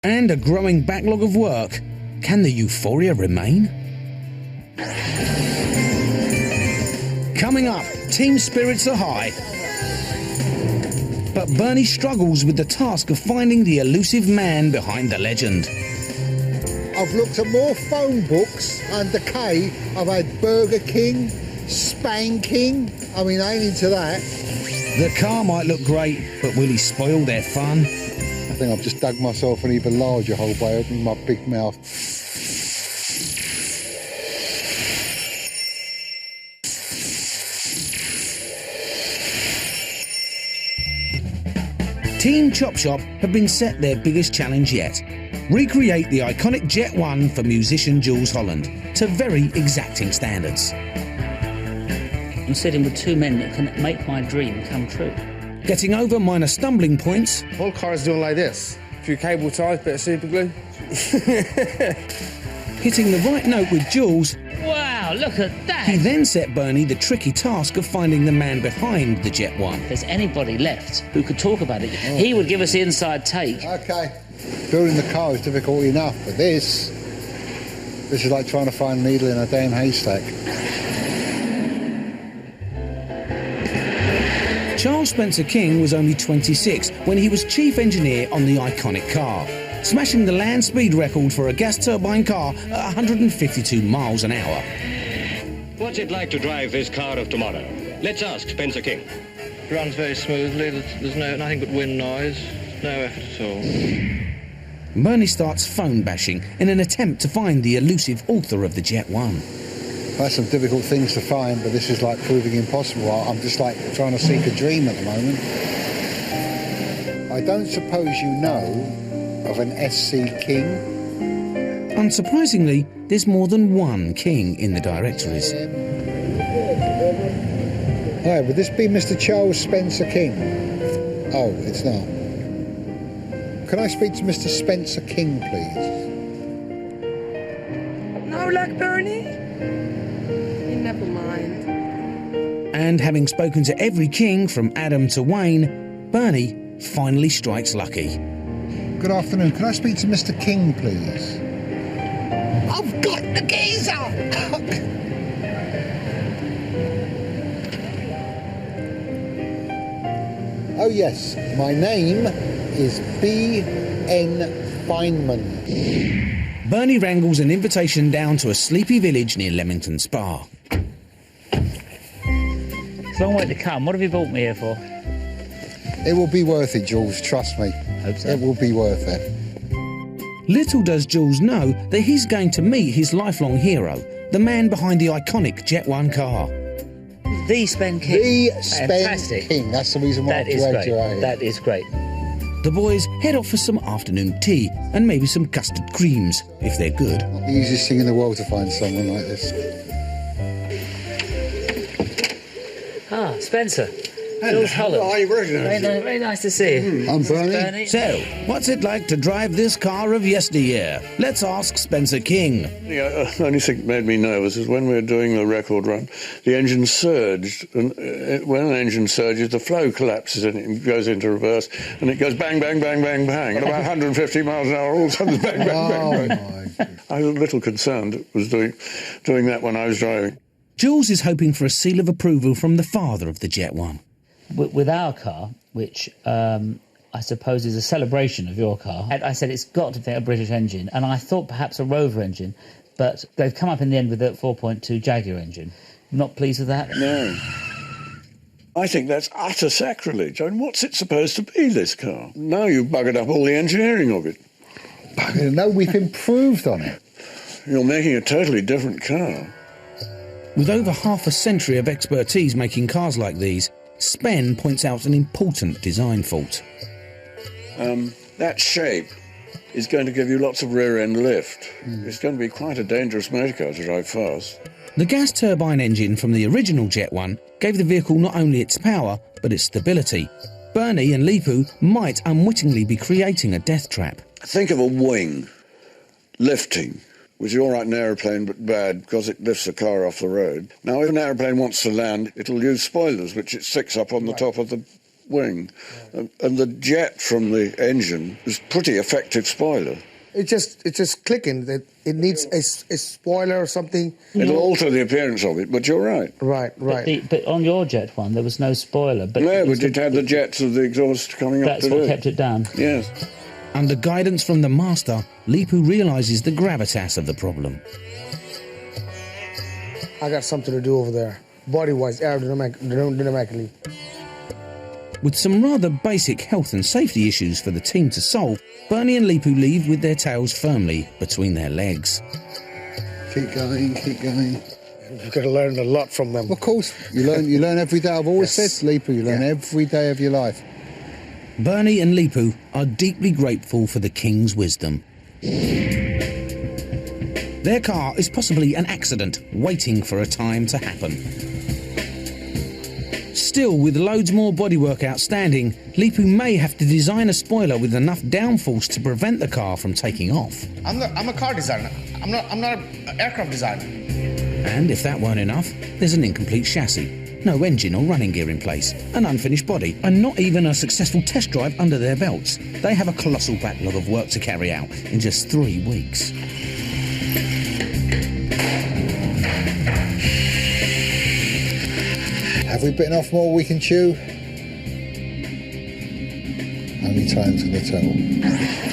and a growing backlog of work, can the euphoria remain? Coming up, team spirits are high. But Bernie struggles with the task of finding the elusive man behind the legend. I've looked at more phone books under K. I've had Burger King, Spanking. I mean, I ain't into that. The car might look great, but will he spoil their fun? I think I've just dug myself an even larger hole by opening my big mouth. Team Chop Shop have been set their biggest challenge yet. Recreate the iconic Jet 1 for musician Jools Holland to very exacting standards. I'm sitting with two men that can make my dream come true. Getting over minor stumbling points. The whole car is doing like this. A few cable ties, bit of super glue. Hitting the right note with Jools. Wow, look at that! He then set Bernie the tricky task of finding the man behind the Jet 1. If there's anybody left who could talk about it, he would give us the inside take. Okay. Building the car is difficult enough, but this is like trying to find a needle in a damn haystack. Charles Spencer King was only 26 when he was chief engineer on the iconic car, smashing the land speed record for a gas turbine car at 152 miles an hour. What's it like to drive this car of tomorrow? Let's ask Spencer King. It runs very smoothly, there's nothing but wind noise, no effort at all. Bernie starts phone bashing in an attempt to find the elusive author of the Jet 1. That's some difficult things to find, but this is like proving impossible. I'm just like trying to seek a dream at the moment. I don't suppose you know of an SC King? Unsurprisingly, there's more than one King in the directories. Hi, would this be Mr. Charles Spencer King? Oh, it's not. Can I speak to Mr. Spencer King, please? No luck, Bernie? Never mind. And having spoken to every King from Adam to Wayne, Bernie finally strikes lucky. Good afternoon. Can I speak to Mr. King, please? I've got the geezer! Oh, yes. My name is B.N. Feynman. Bernie wrangles an invitation down to a sleepy village near Leamington Spa. It's a long way to come. What have you brought me here for? It will be worth it, Jules, trust me. Hope so. It will be worth it. Little does Jools know that he's going to meet his lifelong hero, the man behind the iconic Jet 1 car. The Spen King. The Spen Fantastic. King. That's the reason why That I've is dragged you out great. here. That is great. The boys head off for some afternoon tea and maybe some custard creams, if they're good. Not the easiest thing in the world to find someone like this. Ah, Spencer. Jools Holland. Oh, you recognise it. Very nice to see you. I'm Bernie. So, what's it like to drive this car of yesteryear? Let's ask Spencer King. The only thing that made me nervous is when we were doing the record run, the engine surged, and when an engine surges, the flow collapses and it goes into reverse, and it goes bang, bang, bang, bang, bang. At about 150 miles an hour, all of a sudden, bang, bang, bang, bang. I was a little concerned it was doing that when I was driving. Jools is hoping for a seal of approval from the father of the Jet 1. With our car, which I suppose is a celebration of your car, I said it's got to be a British engine, and I thought perhaps a Rover engine, but they've come up in the end with a 4.2 Jaguar engine. Not pleased with that? No. I think that's utter sacrilege. I mean, what's it supposed to be, this car? Now you've buggered up all the engineering of it. No, we've improved on it. You're making a totally different car. With over half a century of expertise making cars like these, Spen points out an important design fault. That shape is going to give you lots of rear-end lift. It's going to be quite a dangerous motor car to drive fast. The gas turbine engine from the original Jet 1 gave the vehicle not only its power, but its stability. Bernie and Leepu might unwittingly be creating a death trap. Think of a wing lifting, which is all right in an aeroplane, but bad because it lifts the car off the road. Now, if an aeroplane wants to land, it'll use spoilers, which it sticks up on the top of the wing, and the jet from the engine is pretty effective spoiler. It's just clicking. That it needs a spoiler or something. It'll alter the appearance of it, but you're right. Right. But on your jet one, there was no spoiler. But No, but it had the jets of the exhaust coming up. That's what kept it down. Yes. Under guidance from the master, Leepu realises the gravitas of the problem. I got something to do over there, body-wise, aerodynamically. With some rather basic health and safety issues for the team to solve, Bernie and Leepu leave with their tails firmly between their legs. Keep going, keep going. You've got to learn a lot from them. Of course, you learn every day. I've always said, Leepu, you learn every day of your life. Bernie and Leepu are deeply grateful for the King's wisdom. Their car is possibly an accident, waiting for a time to happen. Still, with loads more bodywork outstanding, Leepu may have to design a spoiler with enough downforce to prevent the car from taking off. I'm a car designer. I'm not an aircraft designer. And if that weren't enough, there's an incomplete chassis, no engine or running gear in place, an unfinished body, and not even a successful test drive under their belts. They have a colossal backlog of work to carry out in just 3 weeks. Have we bitten off more we can chew? Only time to tell.